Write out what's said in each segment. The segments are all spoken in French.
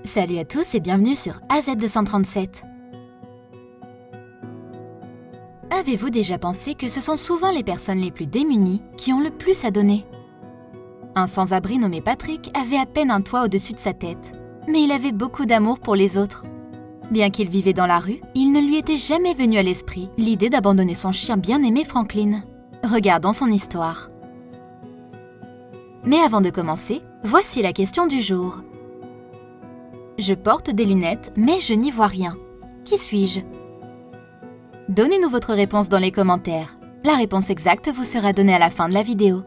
Salut à tous et bienvenue sur AZ237. Avez-vous déjà pensé que ce sont souvent les personnes les plus démunies qui ont le plus à donner? Un sans-abri nommé Patrick avait à peine un toit au-dessus de sa tête, mais il avait beaucoup d'amour pour les autres. Bien qu'il vivait dans la rue, il ne lui était jamais venu à l'esprit l'idée d'abandonner son chien bien-aimé Franklin. Regardons son histoire. Mais avant de commencer, voici la question du jour. Je porte des lunettes, mais je n'y vois rien. Qui suis-je? Donnez-nous votre réponse dans les commentaires. La réponse exacte vous sera donnée à la fin de la vidéo.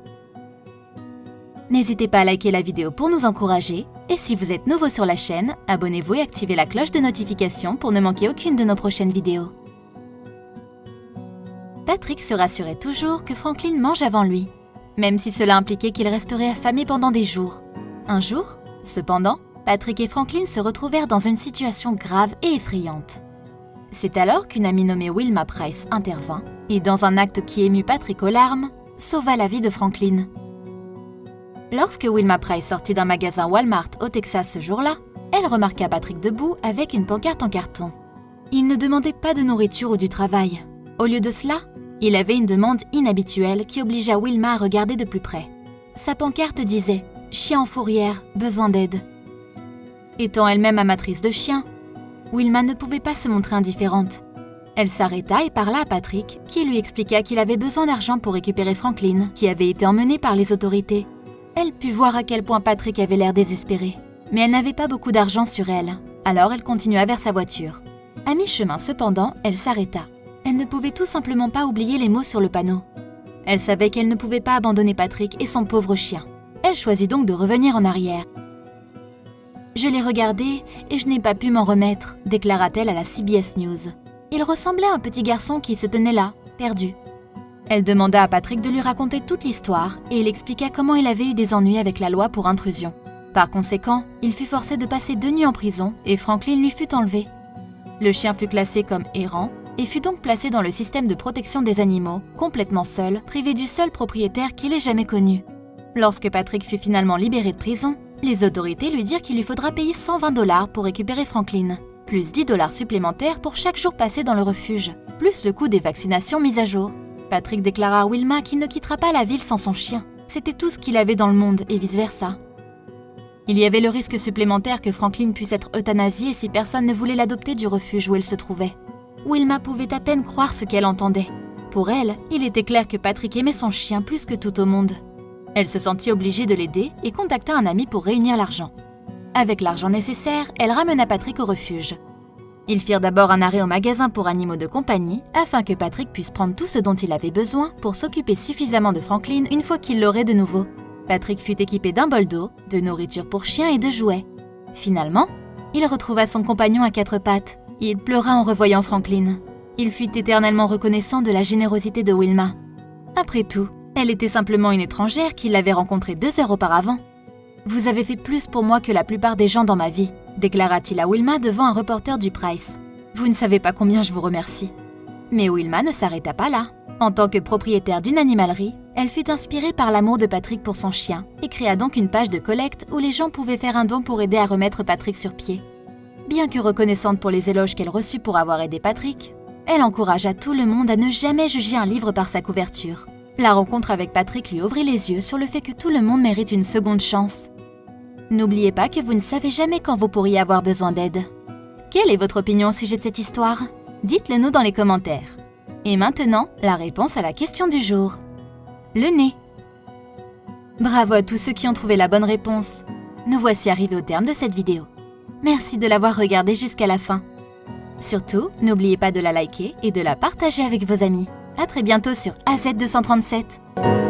N'hésitez pas à liker la vidéo pour nous encourager. Et si vous êtes nouveau sur la chaîne, abonnez-vous et activez la cloche de notification pour ne manquer aucune de nos prochaines vidéos. Patrick se rassurait toujours que Franklin mange avant lui, même si cela impliquait qu'il resterait affamé pendant des jours. Un jour, cependant, Patrick et Franklin se retrouvèrent dans une situation grave et effrayante. C'est alors qu'une amie nommée Wilma Price intervint et, dans un acte qui émut Patrick aux larmes, sauva la vie de Franklin. Lorsque Wilma Price sortit d'un magasin Walmart au Texas ce jour-là, elle remarqua Patrick debout avec une pancarte en carton. Il ne demandait pas de nourriture ou du travail. Au lieu de cela, il avait une demande inhabituelle qui obligea Wilma à regarder de plus près. Sa pancarte disait « Chien en fourrière, besoin d'aide ». Étant elle-même amatrice de chiens, Wilma ne pouvait pas se montrer indifférente. Elle s'arrêta et parla à Patrick, qui lui expliqua qu'il avait besoin d'argent pour récupérer Franklin, qui avait été emmené par les autorités. Elle put voir à quel point Patrick avait l'air désespéré, mais elle n'avait pas beaucoup d'argent sur elle, alors elle continua vers sa voiture. À mi-chemin cependant, elle s'arrêta. Elle ne pouvait tout simplement pas oublier les mots sur le panneau. Elle savait qu'elle ne pouvait pas abandonner Patrick et son pauvre chien. Elle choisit donc de revenir en arrière. « Je l'ai regardé et je n'ai pas pu m'en remettre », déclara-t-elle à la CBS News. Il ressemblait à un petit garçon qui se tenait là, perdu. Elle demanda à Patrick de lui raconter toute l'histoire et il expliqua comment il avait eu des ennuis avec la loi pour intrusion. Par conséquent, il fut forcé de passer 2 nuits en prison et Franklin lui fut enlevé. Le chien fut classé comme errant et fut donc placé dans le système de protection des animaux, complètement seul, privé du seul propriétaire qu'il ait jamais connu. Lorsque Patrick fut finalement libéré de prison, les autorités lui dirent qu'il lui faudra payer 120 $ pour récupérer Franklin, plus 10 $ supplémentaires pour chaque jour passé dans le refuge, plus le coût des vaccinations mises à jour. Patrick déclara à Wilma qu'il ne quittera pas la ville sans son chien. C'était tout ce qu'il avait dans le monde et vice-versa. Il y avait le risque supplémentaire que Franklin puisse être euthanasié si personne ne voulait l'adopter du refuge où elle se trouvait. Wilma pouvait à peine croire ce qu'elle entendait. Pour elle, il était clair que Patrick aimait son chien plus que tout au monde. Elle se sentit obligée de l'aider et contacta un ami pour réunir l'argent. Avec l'argent nécessaire, elle ramena Patrick au refuge. Ils firent d'abord un arrêt au magasin pour animaux de compagnie afin que Patrick puisse prendre tout ce dont il avait besoin pour s'occuper suffisamment de Franklin une fois qu'il l'aurait de nouveau. Patrick fut équipé d'un bol d'eau, de nourriture pour chien et de jouets. Finalement, il retrouva son compagnon à 4 pattes. Il pleura en revoyant Franklin. Il fut éternellement reconnaissant de la générosité de Wilma. Après tout, elle était simplement une étrangère qui l'avait rencontrée 2 heures auparavant. « Vous avez fait plus pour moi que la plupart des gens dans ma vie », déclara-t-il à Wilma devant un reporter du Price. « Vous ne savez pas combien je vous remercie. » Mais Wilma ne s'arrêta pas là. En tant que propriétaire d'une animalerie, elle fut inspirée par l'amour de Patrick pour son chien et créa donc une page de collecte où les gens pouvaient faire un don pour aider à remettre Patrick sur pied. Bien que reconnaissante pour les éloges qu'elle reçut pour avoir aidé Patrick, elle encouragea tout le monde à ne jamais juger un livre par sa couverture. La rencontre avec Patrick lui ouvrit les yeux sur le fait que tout le monde mérite une seconde chance. N'oubliez pas que vous ne savez jamais quand vous pourriez avoir besoin d'aide. Quelle est votre opinion au sujet de cette histoire? Dites-le nous dans les commentaires. Et maintenant, la réponse à la question du jour. Le nez. Bravo à tous ceux qui ont trouvé la bonne réponse. Nous voici arrivés au terme de cette vidéo. Merci de l'avoir regardée jusqu'à la fin. Surtout, n'oubliez pas de la liker et de la partager avec vos amis. À très bientôt sur AZ237.